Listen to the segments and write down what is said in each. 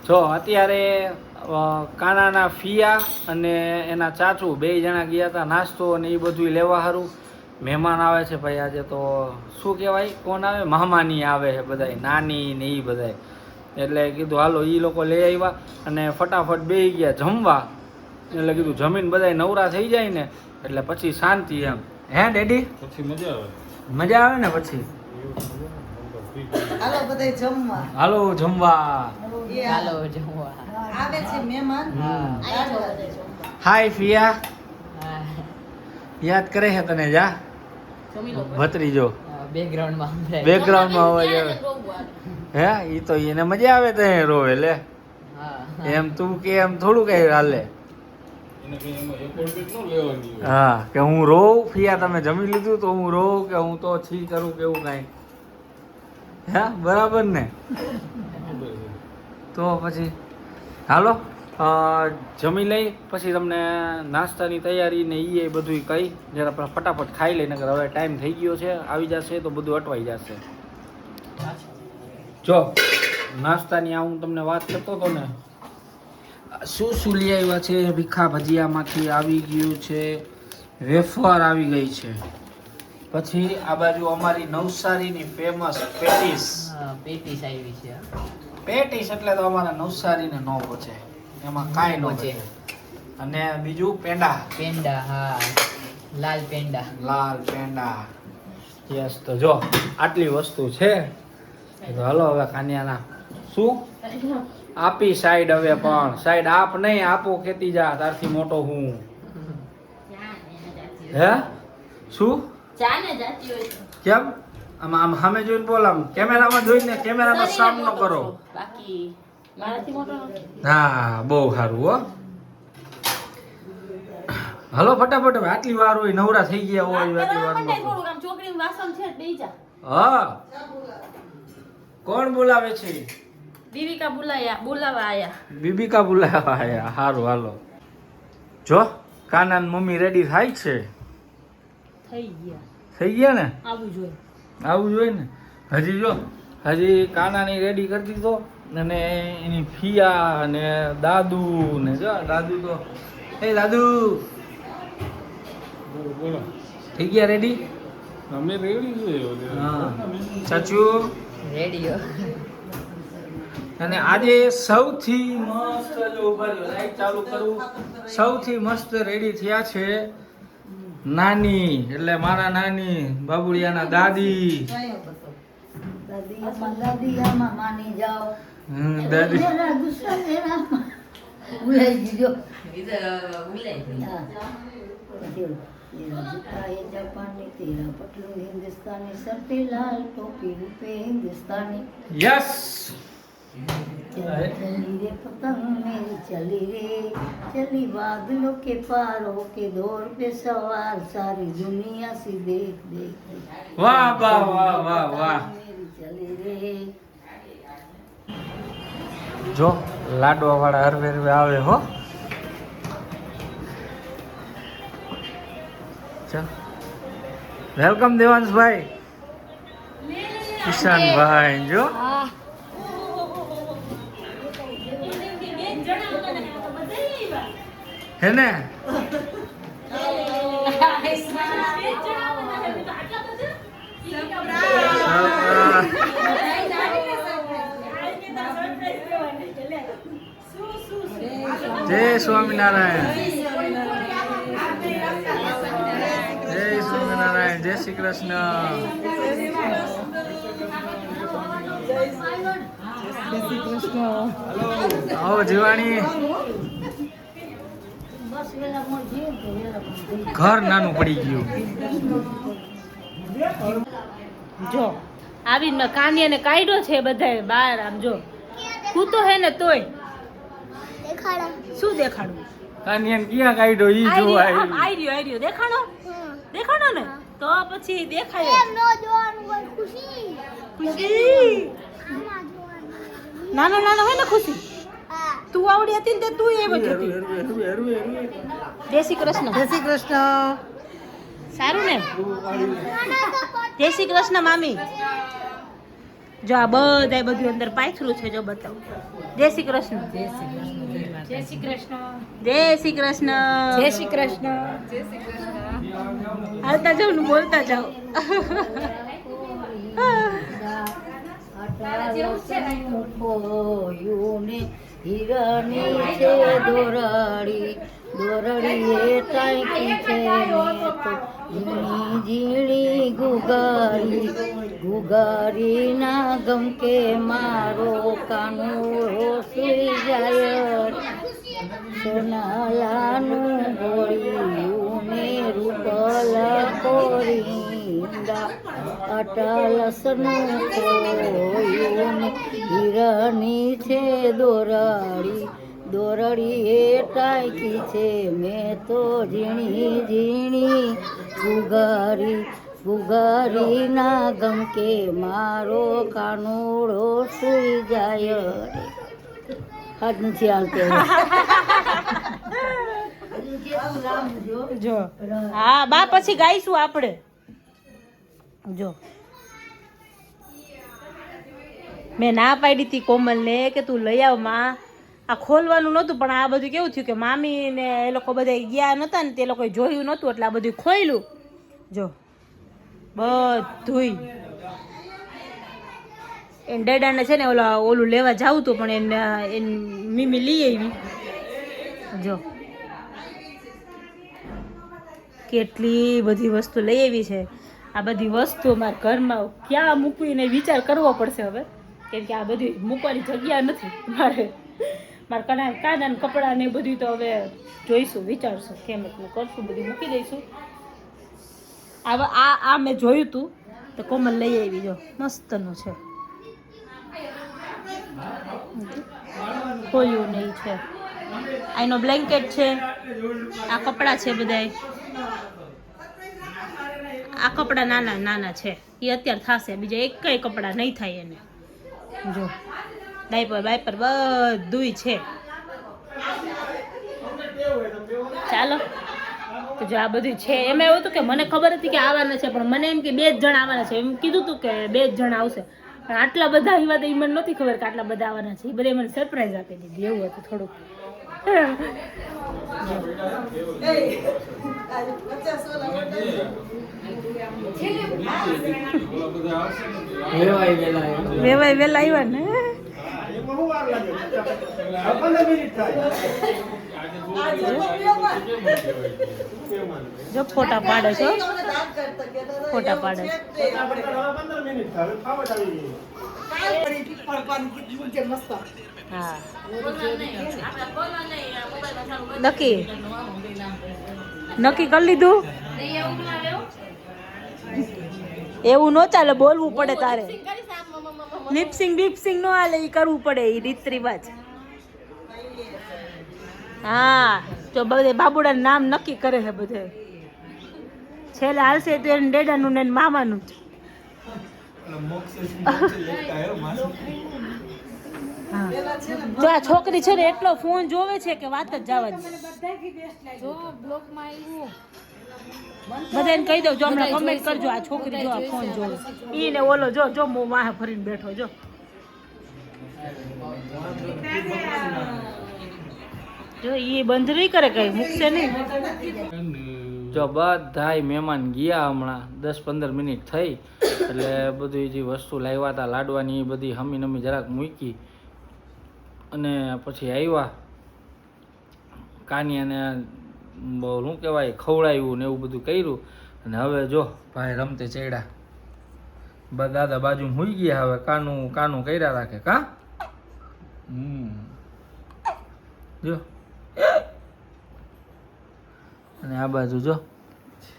જો અત્યારે કાનાના ફિયા અને એના ચાચુ 2 જણા ગયા હતા નાસ્તો અને એ બધું લેવા સારું. મહેમાન આવે છે ભાઈ આજે તો શું કહેવાય કોણ આવે મહેમાની આવે છે બધાય નાની ને એ બધાય એટલે કીધું હાલો એ લોકો લઈ આવ્યા અને ફટાફટ બેસી ગયા જમવા. એટલે કીધું જમીન બધાય નવરા થઈ જાય ને એટલે પછી શાંતિ એમ. હે ડેડી પછી મજા આવે ને પછી હાલો બધાય જમવા. હાલો જમવા. હાલો જમવા. આવે છે મહેમાન. હાય ફિયા. યાદ કરે છે તને જા ભત્રીજો બેકગ્રાઉન્ડમાં અવાજ આવે. હે ઈ તો એને મજા આવે તો રોવે લે. એમ તું કે એમ થોડું કઈ હાલે. હા કે હું રોવ ફિયા તમે જમી લીધું તો હું રોવ કે હું તો છી કરું કેવું કઈ. હે બરાબર ને. તો પછી હાલો જમી લઈ પછી તમને નાસ્તાની તૈયારી ને એ બધું કહી જરા ફટાફટ ખાઈ લઈ નકર હવે ટાઈમ થઈ ગયો છે આવી જશે તો બધું અટવાઈ જશે. જો નાસ્તાની આ હું તમને વાત કરતો હતો ને શું લઈ આવ્યા છે. ભીખા ભજીયામાંથી આવી ગયું છે વેફર આવી ગઈ છે. પછી આ બાજુ અમારી નવસારીની ફેમસ પેટીસ આવી છે. પેટીસ એટલે તો અમારા નવસારીને ન પહોંચે એમાં કાંઈ ન પહોંચે. અને બીજું પેંડા લાલ પેંડા. યસ તો જો આટલી વસ્તુ છે તો હાલો હવે કાન્યાના શું આપી સાઈડ હવે પણ સાઈડ આપ નહીં આપો કેતી જા તારથી મોટો હું. હે શું કેમ આમ આમ સામે જોઈને બોલ આમ કેમેરામાં જોઈને કેમેરામાં સામનો કરો. હા બહુ સારું હો. હાલો ફટાફટ હવે આટલી વાર હોય નવરા થઈ ગયા હોય આટલી વાર. હા કોણ બોલાવે છે. બીબીકા બોલાવા આયા. સારું હાલો જો કાનાન મમ્મી રેડી થાય છે. થઈ ગયા ને આવું જોઈએ ને. હજી જો હજી કાનાની રેડી કરી દીધો અને એની ફિયા અને દાદુ ને જો દાદુ તો દાદુ બોલો થઈ ગયા રેડી. અમે રેડી જોઈએ. હા ચાચુ રેડી. અને આજે સૌથી મસ્ત જો ઉભા રહ્યો લાઈટ ચાલુ કરું સૌથી મસ્ત રેડી થયા છે નાની એટલે મારા નાની બાબુડિયાના દાદી. દાદી માની જાઓ. દાદી हिंदुस्तानी सर पे लाल टोपी रूपे हिंदुस्तानी. यस चली रे पतंग मेरी चली बादलों के पार होके दौर पे सवार सारी दुनिया सी देख देख. वाह वाह वाह वाह वाह. चली रे જો લાડવા વાળા હરવે હરવે આવે હો. વેલકમ દેવાંશભાઈ કિશનભાઈ જો હે ને. જય સ્વામિનારાયણ. જય સ્વામિનારાયણ. જય શ્રી કૃષ્ણ. આવો જીવાણી. ઘર નાનું પડી ગયું. જો આવીને કાનિયાને કાઢ્યો છે બધાય બહાર. આમ જો તું તો હે ને તોય શું દેખાડું. કાનિયાને ક્યાં કાઢ્યો ઈ જોવા આઈ રહ્યો દેખાડો ને તો પછી દેખાય ખુશી. નાનો હોય ને ખુશી તું આવડી હતી ને તું એવી જ હતી. જય શ્રી કૃષ્ણ. સારું ને. જય શ્રી કૃષ્ણ મામી. જો આ બધાય બધું અંદર પાથરું છે. જો બતાવો. જય શ્રી કૃષ્ણ. જય શ્રી કૃષ્ણ. જય શ્રી કૃષ્ણ. જય શ્રી કૃષ્ણ. હાલતા જાવ ને બોલતા જાવ. હીરાની છે દોરડી દોરડી એ ટાંકી છે ઝીણી ઝીણી ગુગારી ગુગારી ના ગમકે મારો કાનુડો સુઈ જાય સોનાલાનું ગોળિયું ને રૂપલા કોરિંદા અટલસનું કોયું ને હીરાની છે દોરડી દોરડી એ ટાંકી છે મેં તો ઝીણી ઝીણી ગુગારી ગુગારી ના ગમકે મારો કાનુડો સુઈ જાય હાથ નથી હાલતો. જો હા બા પછી ગાઈશું આપણે. જો મેં ના પાડી હતી કોમલને કે તું લઈ આવ માં. આ ખોલવાનું નહોતું પણ આ બધું કેવું થયું કે મામી ને એ લોકો બધા ગયા નહોતા ને તે લોકોએ જોયું નહોતું એટલે આ બધું ખોયલું. જો બધુંય એને ડેડાને છે ને ઓલું લેવા જાવું હતું પણ એને મીમી લઈ આવી. જો કેટલી બધી વસ્તુ લઈ આવી છે. આ બધી વસ્તુ મારા ઘરમાં ક્યાં મૂકવીને વિચાર કરવો પડશે હવે કેમ કે આ બધી મૂકવાની જગ્યા નથી મારે. મારા કાનાના કપડાં ને બધું તો હવે જોઈશું વિચારશું કેમ એટલું કરશું બધું મૂકી દઈશું. આ મેં જોયું હતું તો કોમલ લઈ આવી. જો મસ્તનું છે ખોલ્યું નહીં છે. આનો બ્લેન્કેટ છે. આ કપડાં છે બધાય. આ કપડાં નાના નાના છે એ અત્યારે થશે બીજા એક કઈ કપડાં નહીં થાય એને. જો ડાયપર બાયપર બધુંય છે. ચાલો તો જો આ બધું છે. એમાં એવું હતું કે મને ખબર હતી કે આવવાના છે પણ મને એમ કે 2 જ જણ આવવાના છે એમ કીધું હતું કે 2 જ જણ આવશે પણ આટલા બધા આવ્યા તો એ મને નહોતી ખબર કે આટલા બધા આવવાના છે. એ બધા મને સરપ્રાઈઝ આપી દીધી એવું હતું થોડુંક. વેવાય વેલા આવ્યા ને. જો ફોટા પાડે છો. ફોટા પાડે હા નક્કી નક્કી કરી લીધું. એવું ન ચાલે બોલવું પડે તારે. લિપસિંગ બીપસિંગ ન હાલે એ કરવું પડે એ રીત રિવાજ. હા જો બધે બાબુડા નામ નક્કી કરે છે બધે. છેલ્લે હાલશે તો એને ડેડાનું ને મામાનું જ. જો આ છોકરી છે ને એટલો ફોન જોવે છે કે વાત જ જવા દે. બધાને કહી દઉં જો હમણાં કમેન્ટ કરજો આ છોકરી જો આ ફોન જોવે. ઈ ને ઓલો જો જો મો વાહ ફરીને બેઠો જો. જો ઈ બંધ નહીં કરે કઈ મૂકશે નહીં. જો બધાય મહેમાન ગયા હમણાં 10-15 મિનિટ થઈ એટલે બધી જે વસ્તુ લાવ્યા હતા લાડવાની એ બધી હમી નમી જરાક મૂકી અને પછી આવ્યા કાનિયાને શું કહેવાય ખવડાવ્યું ને એવું બધું કર્યું અને હવે જો ભાઈ રમતે ચડ્યા દાદા બાજુ મૂઈ ગયા. હવે કાનું કર્યા રાખે કા. જો અને આ બાજુ જો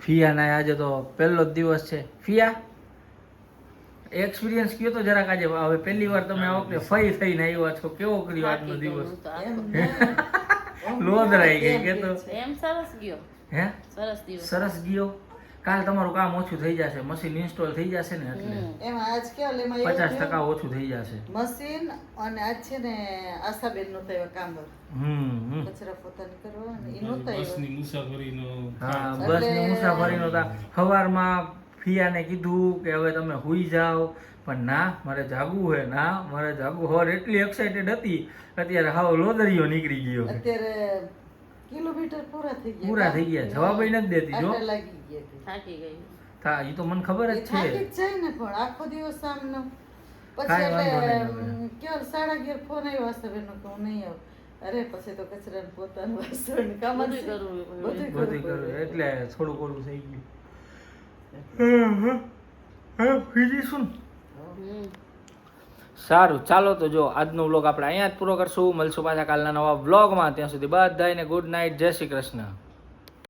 ફિયાના આજે તો પહેલો જ દિવસ છે. ફિયા એક્સપિરિયન્સ કયો તો જરાક આજે હવે પહેલી વાર તમે આ વખતે ફઈ થઈને આવ્યા છો કેવો કર્યો આજનો દિવસ. લોદરાઈ ગઈ કે તો એમ સરસ ગયો. હે સરસ દિવસ સરસ ગયો. કાલ તમારું કામ ઓછું થઈ જશે મશીન ઇન્સ્ટોલ થઈ જશે ને એટલે એમાં આજ કેવું એમાં 50% ઓછું થઈ જશે મશીન અને આજ છે ને આશાબેન નો થયો કામ કચરા પોતાને કરવા ને ઈ નહોતો બસની મુસાફરીનો હા બસની મુસાફરીનો તા સવારમાં ફિયાને કીધું કે હવે તમે હુઈ જાઓ પણ ના મારે જાગવું હે, ના મારે જાગવું. હોર એટલી એક્સાઇટેડ હતી, અત્યારે હાવ લોદરીઓ નીકળી ગયો. અત્યારે કિલોમીટર પૂરા થઈ ગયા. જવાબ નથી દેતી જો. આટલા લાગી ગયા થાકી ગઈ. હા એ તો મને ખબર જ થાકી છે. જ જાય ને, પણ આખો દિવસ આમનો પછી કાંઈ વાંધો એટલે નહીં. ક્યાં 11:30 ફોન આવ્યો આશાબેનનો કે હું નહીં આવું. અરે પછી તો કચરા ને પોતાનું વાસણ કામ બધું કરવું બધું બધું કરવું કરું એટલે થોડું ઓલું થઈ ગયું. બીજી શું? સારું, ચાલો તો જો આજનો વ્લોગ આપણે અહીંયા જ પૂરો કરશું. મળશું પાછા કાલના નવા વ્લોગમાં. ત્યાં સુધી બધાને ગુડ નાઇટ, જય શ્રી કૃષ્ણ.